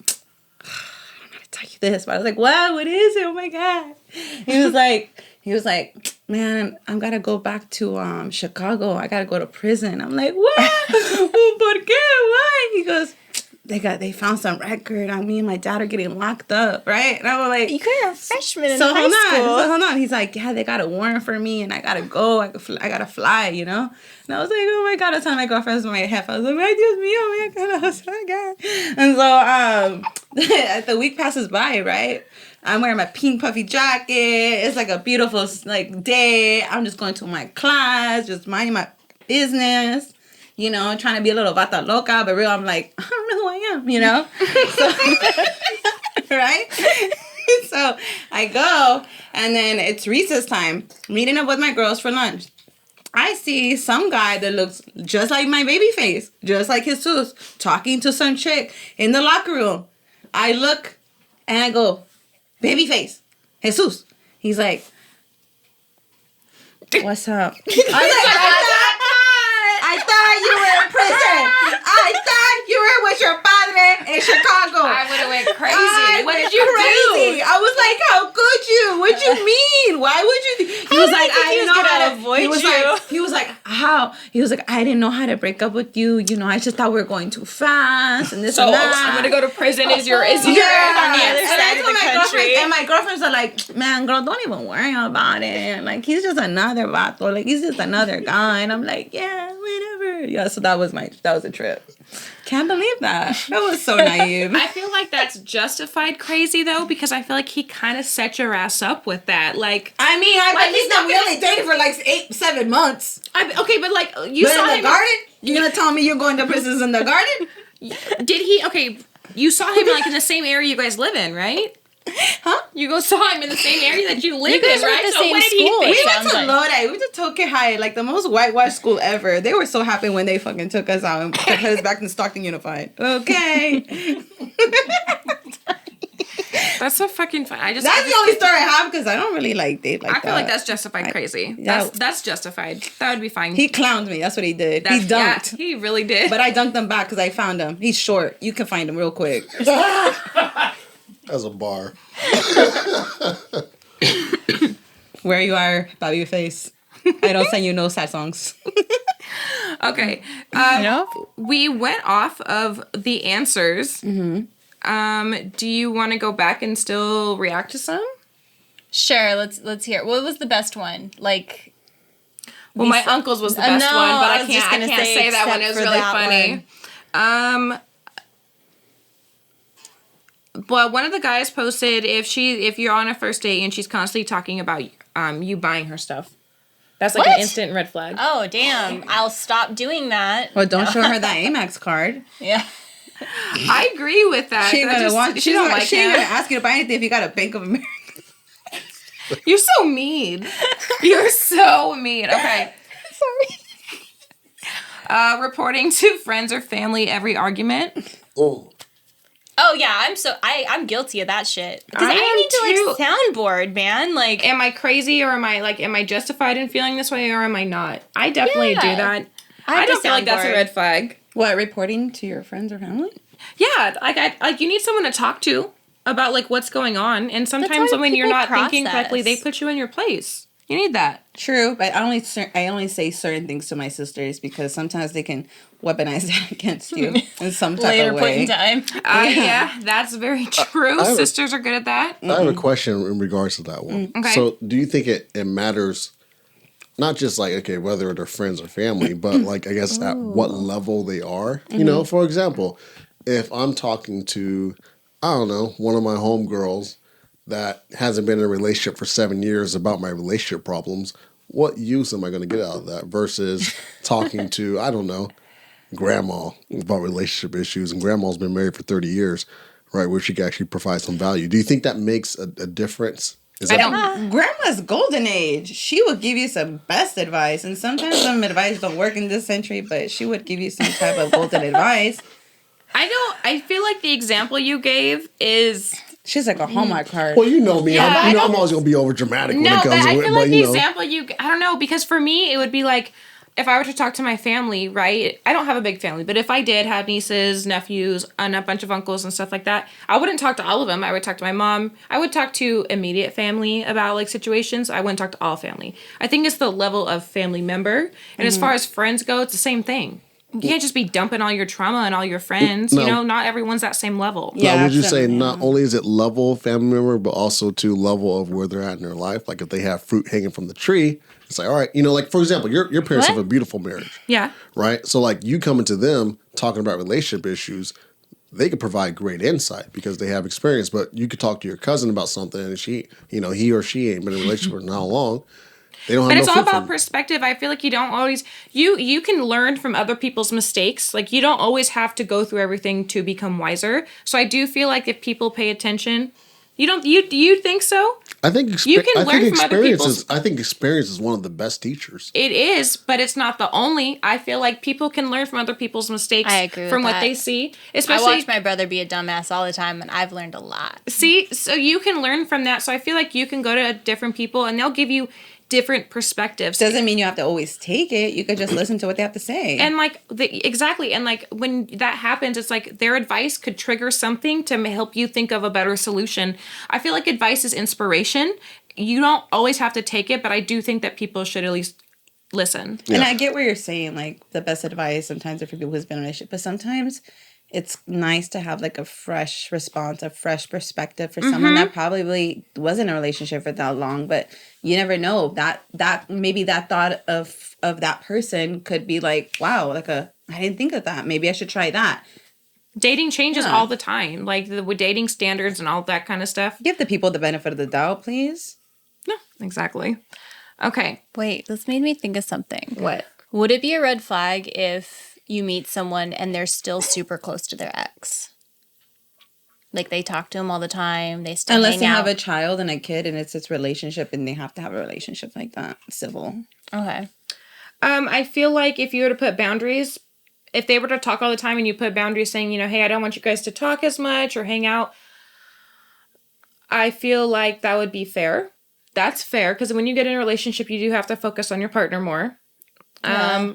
tell you this, but I was like, wow, what is it? Oh my God. He was like, man, I'm gotta go back to Chicago. I gotta go to prison. I'm like, what? ¿Por qué? Why? He goes, they found some record on me and my dad are getting locked up, right? And I was like,
You could have freshman in high school.
So hold on. He's like, yeah, they got a warrant for me and I gotta go. I gotta fly, And I was like, oh my God. I was telling my girlfriends in my head. I was like, ay, Dios mío, oh my God. And so the week passes by, right? I'm wearing my pink puffy jacket. It's like a beautiful day. I'm just going to my class, just minding my business. Trying to be a little bata loca, but real, I'm like, I don't know who I am, So, right? So I go, and then it's recess time, meeting up with my girls for lunch. I see some guy that looks just like my baby face, just like Jesus, talking to some chick in the locker room. I look, and I go, baby face, Jesus. He's like, what's up? I thought you were in prison. I thought you were with your padre in Chicago.
I would have went crazy. What did you do?
I was like, how could you? What you mean? Why would you? He was like, I didn't know how to avoid you. He was like, how? He was like, I didn't know how to break up with you. I just thought we were going too fast and this and that.
I'm gonna go to prison. Is your
on the other side of the country?
And my girlfriends are like, man, girl, don't even worry about it. Like he's just another vato. Like he's just another guy. And I'm like, yeah, whatever. Yeah, so that was a trip. Can't believe that. That was so naive.
I feel like that's justified crazy though, because I feel like he kind of set your ass up with that. Like,
I mean, we only dated for like 7 months.
Okay, but like you
but
saw
in the
him.
garden? You're gonna tell me you're going to prisons in the garden?
Did he? Okay, you saw him like in the same area you guys live in, right?
Huh?
You saw him in the same area that you live
guys
in,
were
right?
at the same
what did he
school.
think?
We went
Sounds
to Lodi. We went to Toke High, like the most whitewashed school ever. They were so happy when they fucking took us out and put us back in Stockton Unified. Okay.
That's so fucking fun.
That's the only story I have because I don't really date like that.
I feel like that's justified crazy.
Yeah.
That's justified. That would be fine.
He clowned me. That's what he did. He
Yeah,
dunked.
he really did.
But I dunked him back because I found him. He's short. You can find him real quick.
As a bar.
Where you are, Bobby Face. I don't send you no sad songs.
Okay.
No?
We went off of the answers. Mm-hmm. Do you want to go back and still react to some?
Sure, let's hear. What was the best one? Like,
Well, my uncle's was the best
no,
one, but
I
I
was just
can't
gonna say
say that one. It was
except for
really
that
funny. Well, one of the guys posted if you're on a first date and she's constantly talking about you buying her stuff. That's like
What?
an instant red flag.
Oh, damn. I'll stop doing that.
Well, don't show her that Amex card.
Yeah.
I agree with that.
She ain't
That
gonna
just-
want.
she don't like
she ain't
him.
gonna ask you to buy anything if you got a Bank of America.
You're so mean. You're so mean. Okay.
Sorry.
Reporting to friends or family every argument.
Oh yeah, I'm guilty of that shit. Because
I
I
am
need to like
too.
soundboard, man. Like,
Am I crazy or am I justified in feeling this way or am I not? I definitely do
Yeah.
that.
I have
I don't
to
feel like that's a
soundboard.
red flag.
What, reporting to your friends or family?
Yeah, like you need someone to talk to about like what's going on, and sometimes
how
when you're
people
not thinking
process.
correctly, they put you in your place. You need that.
True, but I only say certain things to my sisters because sometimes they can weaponize that against you in some type
later
of
point
way.
in time.
Yeah, that's very true.
I have a-
Sisters are good at that.
I have a question in regards to that one.
Okay.
So, do you think it matters, not just like, okay, whether they're friends or family, but like, I guess at what level they are? You know, for example, if I'm talking to, I don't know, one of my homegirls that hasn't been in a relationship for 7 years about my relationship problems, what use am I going to get out of that versus talking to, I don't know, grandma about relationship issues, and grandma's been married for 30 years, right, where she can actually provide some value. Do you think that makes a difference? Is
I
that,
don't.
Grandma's golden age. She will give you some best advice, and sometimes some advice don't work in this century, but she would give you some type of golden advice.
I feel like the example you gave is
She's like a Hallmark card.
Well, you know me.
Yeah,
I'm
I
always going to be over dramatic when
no,
it
but
comes
I
to it.
feel
But,
like the
you know,
example I don't know, because for me it would be like if I were to talk to my family, right? I don't have a big family, but if I did have nieces, nephews, and a bunch of uncles and stuff like that, I wouldn't talk to all of them. I would talk to my mom. I would talk to immediate family about like situations. I wouldn't talk to all family. I think it's the level of family member. And as far as friends go, it's the same thing. You can't just be dumping all your trauma on all your friends.
No.
You know, not everyone's that same level.
Yeah,
now, would you say
absolutely.
not only is it level of family member, but also to level of where they're at in their life? Like if they have fruit hanging from the tree, it's like, all right, you know, like for example, your parents
What?
have a beautiful marriage,
Yeah.
right? So like you coming to them talking about relationship issues, they could provide great insight because they have experience. But you could talk to your cousin about something, and she, you know, he or she ain't been in a relationship for how long. They don't have
But
no
it's all
fruit
about
from-
perspective. I feel like you don't always you can learn from other people's mistakes. Like you don't always have to go through everything to become wiser. So I do feel like if people pay attention, you think so?
I think
You can learn from other people's-
I think experience is one of the best teachers.
It is, but it's not the only. I feel like people can learn from other people's mistakes
I agree with
from what
that.
they see.
I
Especially
watch my brother be a dumbass all the time, and I've learned a lot.
see, so you can learn from that. So I feel like you can go to different people and they'll give you different perspectives.
Doesn't mean you have to always take it. You could just listen to what they have to say.
And like exactly, and like when that happens, it's like their advice could trigger something to help you think of a better solution. I feel like advice is inspiration. You don't always have to take it, but I do think that people should at least listen.
And I get what you're saying, like the best advice sometimes are for people who's been in a relationship, but sometimes it's nice to have like a fresh response, a fresh perspective for someone that probably wasn't in a relationship for that long, but you never know that maybe that thought of that person could be like, wow, like I didn't think of that. Maybe I should try that.
Dating changes
Yeah.
all the time, like with dating standards and all that kind of stuff.
Give the people the benefit of the doubt, please.
No, exactly. Okay.
Wait, this made me think of something.
What?
Would it be a red flag if you meet someone and they're still super close to their ex? Like they talk to him all the time, they still
Unless
hang
they
out.
have a child and a kid and it's its relationship and they have to have a relationship like that, civil.
Okay.
I feel like if you were to put boundaries, if they were to talk all the time and you put boundaries saying, you know, hey, I don't want you guys to talk as much or hang out, I feel like that would be fair. That's fair because when you get in a relationship, you do have to focus on your partner more.
Yeah.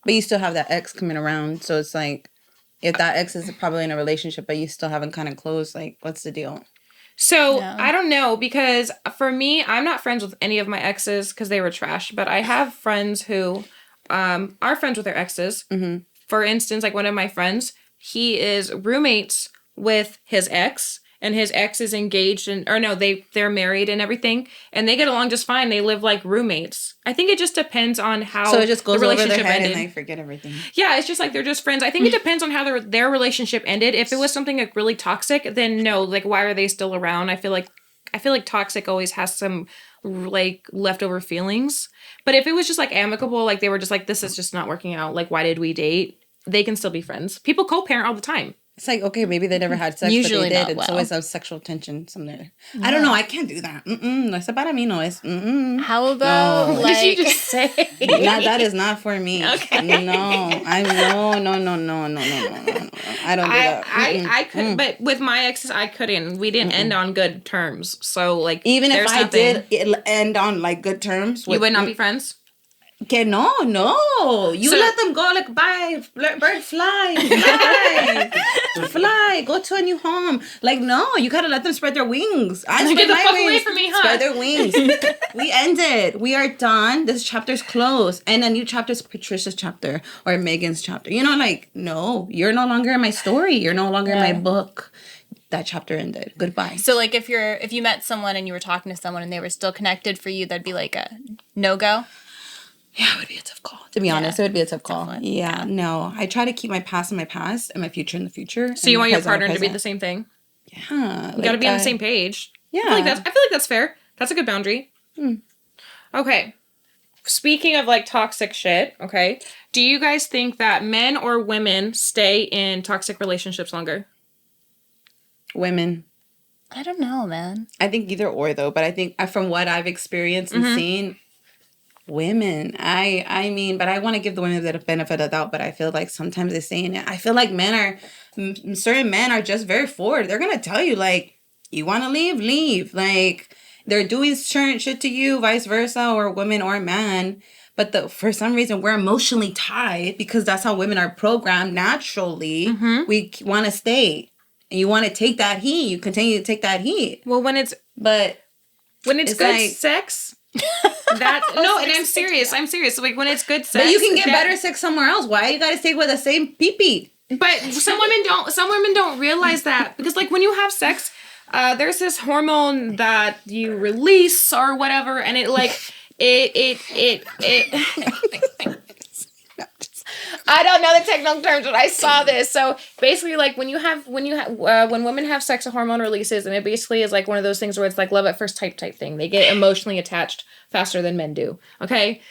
But you still have that ex coming around. So it's like, if that ex is probably in a relationship, but you still haven't kind of closed, like, what's the deal?
So
Yeah.
I don't know because for me, I'm not friends with any of my exes because they were trash. But I have friends who are friends with their exes. For instance, like one of my friends, he is roommates with his ex, and his ex is engaged they're married and everything, and they get along just fine. They live like roommates. I think it just depends on how
So it just goes
the
over their
relationship
head
ended.
and they forget everything.
Yeah, it's just like they're just friends. I think it depends on how their relationship ended. If it was something like really toxic, then no, like why are they still around? I feel like toxic always has some like leftover feelings. But if it was just like amicable, like they were just like, this is just not working out, like why did we date? They can still be friends. People co-parent all the time.
It's like, okay, maybe they never had sex,
Usually
but they
not
did. It's
well.
always a sexual tension somewhere. I don't know. I can't do that. No, esa para mí no es.
How about
What did you just say?
That is not for me.
Okay.
No. No. I don't do that.
I could, but with my exes, I couldn't. We didn't end on good terms. So like,
Even if
there's
I
nothing.
did end on like good terms,
You would not be friends.
Que no. You
So-
let them go like, bye, bird, fly, go to a new home. Like, no, you gotta let them spread their wings. I
Get
spread
the
my
fuck
wings.
away from me, huh?
Spread their wings. We ended. We are done. This chapter's closed. And a new chapter is Patricia's chapter or Megan's chapter. You know, like, no, you're no longer in my story. You're no longer in my book. That chapter ended. Goodbye.
So like if you met someone and you were talking to someone and they were still connected for you, that'd be like a no-go?
Yeah, it would be a tough call. To be honest, it would be a tough call.
Definitely.
Yeah, no. I try to keep my past in my past and my future in the future.
So you want your partner to be the same thing?
Yeah.
You got to be on the same page.
Yeah.
I feel like that's fair. That's a good boundary. Okay. Speaking of like toxic shit, okay, do you guys think that men or women stay in toxic relationships longer?
Women.
I don't know, man.
I think either or though, but I think from what I've experienced and seen, women. I mean, but I want to give the women the benefit of the doubt, but I feel like sometimes they stay in it. I feel like certain men are just very forward. They're going to tell you like, you want to leave. Like they're doing certain shit to you, vice versa, or women or man. But for some reason, we're emotionally tied because that's how women are programmed naturally. We want to stay. And you want to take that heat. You continue to take that heat.
Well, when it's
But
good
like-
sex, that no, and I'm serious. So like when it's good sex,
But you can get
that-
better sex somewhere else. Why you gotta stay with the same pee-pee?
But some women don't realize that because like when you have sex, there's this hormone that you release or whatever, and it like it I don't know the technical terms, but I saw this. So basically, like when women have sex, a hormone releases, and it basically is like one of those things where it's like love at first type thing. They get emotionally attached faster than men do. Okay.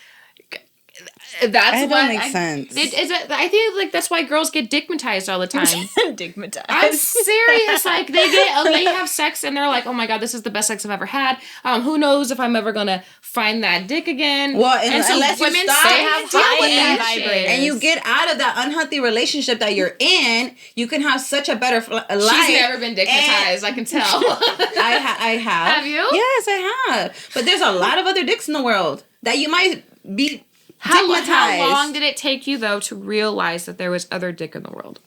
That
don't make sense.
I think like that's why girls get dickmatized all the time.
Digmatized.
I'm serious. Like they have sex and they're like, oh my god, this is the best sex I've ever had. Who knows if I'm ever gonna find that dick again?
Well, unless you
women
stop,
stay
have
have deal
high
with
end
that
vibrators.
shit.
and you get out of that unhealthy relationship that you're in, you can have such a better life.
She's never been dickmatized. I can tell.
I have.
Have you?
Yes, I have. But there's a lot of other dicks in the world that you might be
How
stigmatized.
long did it take you though to realize that there was other dick in the world?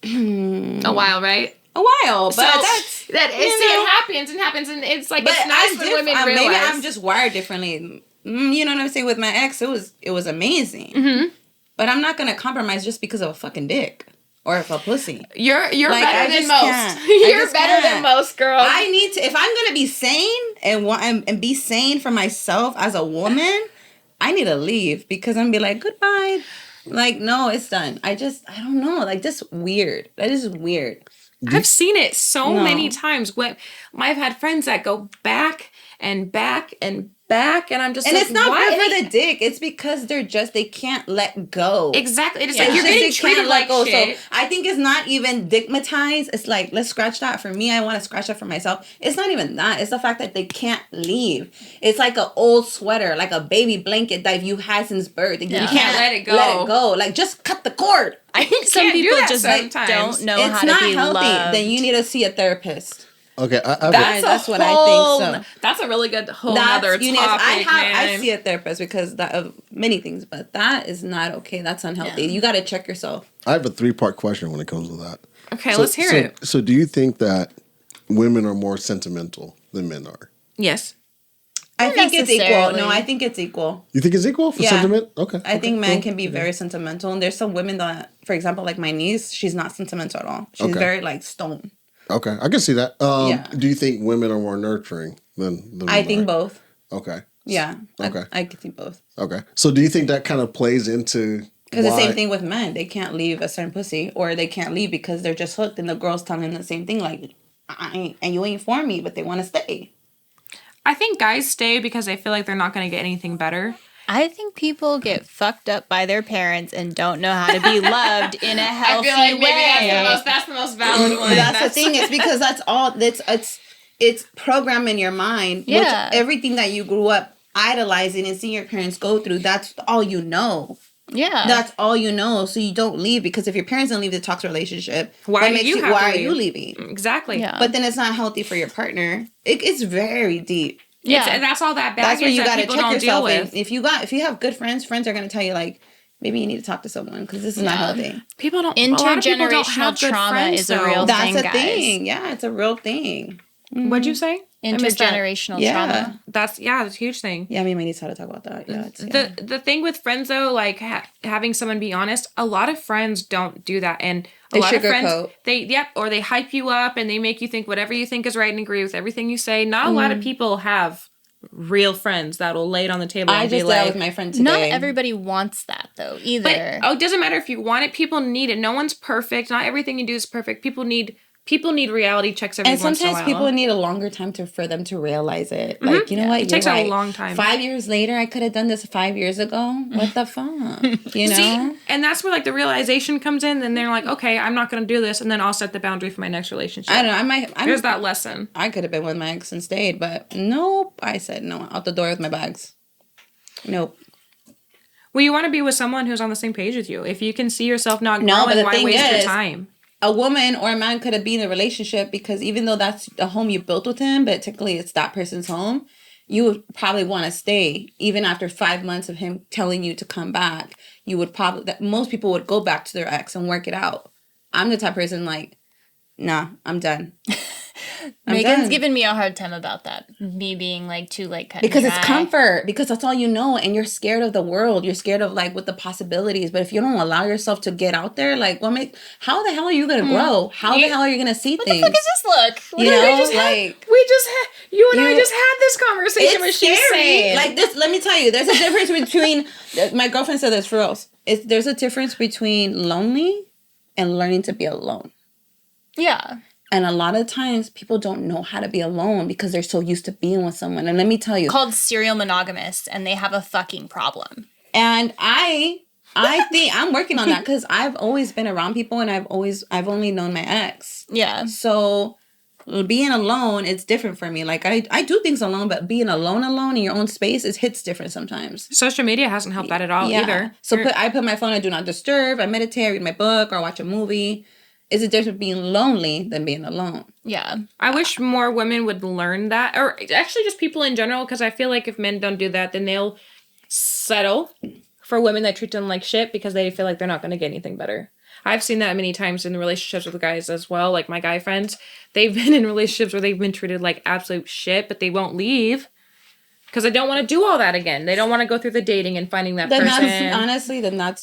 A while, right?
A while, but
So
that's
it happens, and it's like
but
it's nice when women realize.
maybe I'm just wired differently. You know what I'm saying? With my ex, it was amazing. But I'm not gonna compromise just because of a fucking dick or of a pussy.
You're
Like, I
better than
just
most.
can't. I
You're
just
better than
can't.
most, girl.
I need to, if I'm gonna be sane and be sane for myself as a woman, I need to leave because I'm gonna be like, goodbye. Like, no, it's done. I don't know. Like, just weird. That is weird.
I've seen it so
No.
many times. When I've had friends that go back and back and back, and I'm just
And
like,
it's not
why?
good for the dick. It's because they can't let go.
Exactly. It's
Yeah.
like you're
It's
getting
just they
treated
can't
like shit.
So I think it's not even stigmatized. It's like, let's scratch that. For me, I want to scratch that for myself. It's not even that. It's the fact that they can't leave. It's like an old sweater, like a baby blanket that you had since birth. And
Yeah.
You can't
let it go.
Let it go. Like, just cut the cord.
I think some
can't do
people
that
just
sometimes.
don't know
It's
how to
not
be
healthy.
loved.
Then you need to see a therapist.
Okay,
That's what I think, so.
That's a really good whole other topic,
I
man.
see a therapist because of many things, but that is not okay. That's unhealthy.
Yeah.
You got to check yourself.
I have a 3-part question when it comes to that.
Okay, let's hear it.
So do you think that women are more sentimental than men are?
Yes.
I
Not
think it's equal.
necessarily.
No, I think it's equal.
You think it's equal for
Yeah.
sentiment? Okay.
I think
okay,
men
cool.
can be very sentimental, and there's some women that, for example, like my niece, she's not sentimental at all. She's
Okay.
very like stone.
Okay, I can see that.
Yeah.
Do you think women are more nurturing than
I
men
think
are?
both.
Okay.
Yeah.
Okay.
I could think both.
Okay. So do you think that kind of plays into
Because the
why-
same thing with men. They can't leave a certain pussy, or they can't leave because they're just hooked, and the girl's telling them the same thing, like, I ain't, and you ain't for me, but they want to stay.
I think guys stay because they feel like they're not going to get anything better.
I think people get fucked up by their parents and don't know how to be loved in a healthy way.
That's the most valid one.
That's the thing. It's because that's all. It's programmed in your mind.
Yeah.
Which everything that you grew up idolizing and seeing your parents go through, that's all you know.
Yeah.
That's all you know. So you don't leave, because if your parents don't leave the toxic relationship,
Why do you have to
why are
leave?
you leaving?
Exactly.
Yeah.
But then it's not healthy for your partner. It's very deep.
Yeah.
And that's all that
That's
baggage
where you
that
got to
people
check
don't deal
yourself.
with.
And if you have good friends are going to tell you, like, maybe you need to talk to someone because this is not healthy.
People don't. A lot of people don't
Intergenerational
have good
trauma
friends,
is a
though.
real
That's
thing,
a
guys.
thing. Yeah, it's a real thing.
What'd you say? I missed that.
Intergenerational
Yeah.
trauma.
That's a huge thing.
Yeah, me and my niece had to talk about that. Yeah, it's,
The thing with friends though, like having someone be honest, a lot of friends don't do that, and a
They
lot of friends
sugarcoat.
or they hype you up and they make you think whatever you think is right and agree with everything you say. Not a lot of people have real friends that'll lay it on the table.
I
and
just
be
did that
like,
with my friend today.
Not everybody wants that though, either.
but it doesn't matter if you want it. People need it. No one's perfect. Not everything you do is perfect. People need reality checks every
And
once in a
sometimes
while.
people need a longer time for them to realize it. Like, you know what?
It takes a long time.
5 years later, I could have done this 5 years ago. What the fuck? You know?
See, and that's where like the realization comes in. Then they're like, okay, I'm not going to do this, and then I'll set the boundary for my next relationship.
I don't know.
There's that lesson.
I could have been with my ex and stayed, but nope. I said no, out the door with my bags. Nope.
Well, you want to be with someone who's on the same page with you. If you can see yourself not
No, but
growing,
the
why
thing
waste your
is,
time?
A woman or a man could have been in a relationship, because even though that's the home you built with him, but technically it's that person's home, you would probably want to stay even after 5 months of him telling you to come back. You would probably, most people would go back to their ex and work it out. I'm the type of person like, nah, I'm done.
Megan's giving me a hard time about that. Me being like too like cut
Because
and
it's
dry.
comfort, because that's all you know, and you're scared of the world. You're scared of like what the possibilities. But if you don't allow yourself to get out there, like how the hell are you gonna grow? How the hell are you gonna see things?
Look at this look.
You know,
We just had I just had this conversation
it's
where she's
scary.
saying
Like this, let me tell you, there's a difference between my girlfriend said this for real. There's a difference between lonely and learning to be alone.
Yeah.
And a lot of times people don't know how to be alone because they're so used to being with someone. And let me tell you,
Called serial monogamists, and they have a fucking problem.
and I think I'm working on that, because I've always been around people, and I've only known my ex.
Yeah.
So being alone, it's different for me. Like I do things alone, but being alone in your own space, it hits different sometimes.
social media hasn't helped that at all either.
So I put my phone on do not disturb. I meditate, I read my book, or watch a movie. It's a difference being lonely than being alone.
Yeah.
I wish more women would learn that, or actually just people in general, because I feel like if men don't do that, then they'll settle for women that treat them like shit because they feel like they're not going to get anything better. I've seen that many times in relationships with guys as well, like my guy friends. They've been in relationships where they've been treated like absolute shit, but they won't leave because they don't want to do all that again. They don't want to go through the dating and finding that person.
Honestly,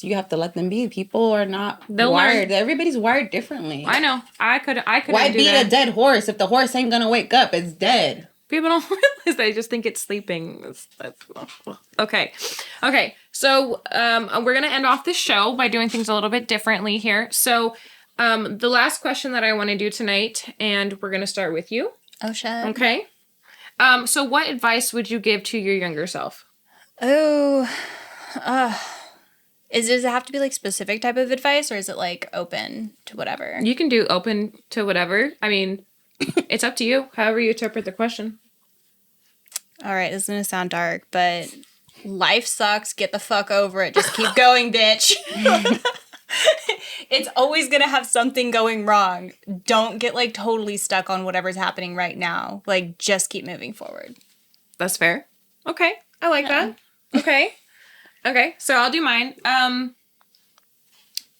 you have to let them be. People are not
They'll
wired.
learn.
Everybody's wired differently.
I know. I could.
Why
do
beat
that.
a dead horse if the horse ain't gonna wake up? It's dead.
People don't realize they just think it's sleeping. That's okay. Okay. So we're gonna end off this show by doing things a little bit differently here. So the last question that I want to do tonight, and we're gonna start with you.
Oh shit.
Okay. So what advice would you give to your younger self?
Oh. Does it have to be like specific type of advice, or is it like open to whatever?
You can do open to whatever. I mean, it's up to you. However you interpret the question.
All right, this is gonna sound dark, but life sucks. Get the fuck over it. Just keep going, bitch. It's always gonna have something going wrong. Don't get like totally stuck on whatever's happening right now. Like, just keep moving forward.
That's fair. Okay. I like that. Okay. Okay. So I'll do mine.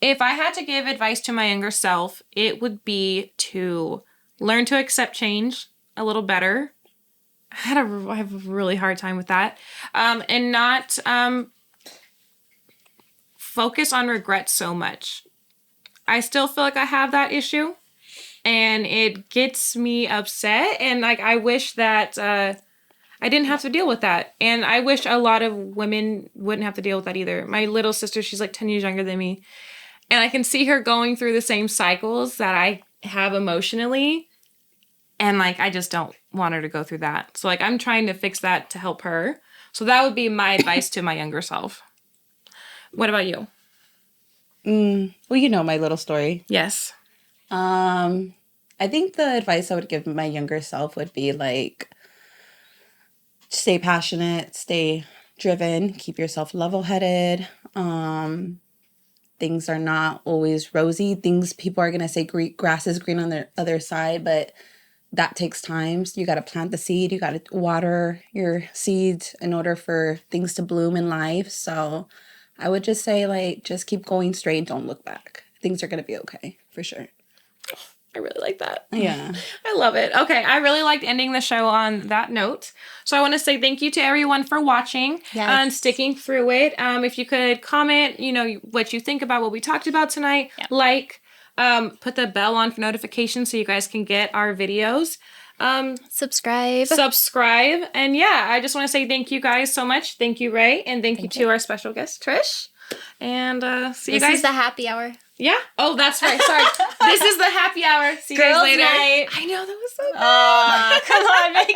If I had to give advice to my younger self, it would be to learn to accept change a little better. I have a really hard time with that. And not focus on regret so much. I still feel like I have that issue. and it gets me upset. And like, I wish that I didn't have to deal with that. And I wish a lot of women wouldn't have to deal with that either. My little sister, she's like 10 years younger than me. And I can see her going through the same cycles that I have emotionally. And like, I just don't want her to go through that. So like, I'm trying to fix that to help her. So that would be my advice to my younger self. What about you?
Well, you know my little story.
Yes.
I think the advice I would give my younger self would be like, stay passionate, stay driven, keep yourself level-headed. Things are not always rosy. People are going to say grass is green on the other side, but that takes time. So you got to plant the seed. You got to water your seeds in order for things to bloom in life. So I would just say, like, just keep going straight. Don't look back. Things are going to be okay, for sure.
I really like that.
Yeah.
I love it. Okay, I really liked ending the show on that note. So I want to say thank you to everyone for watching and sticking through it. If you could comment, you know, what you think about what we talked about tonight. Yep. Like, put the bell on for notifications so you guys can get our videos.
Subscribe.
And yeah, I just want to say thank you guys so much. Thank you, Ray. And thank you to our special guest, Trish. And see you guys.
This is the happy hour.
Yeah. Oh, that's right. Sorry. This is the happy hour. See you guys later.
Night.
I know, that was so good.
Come on, Megan.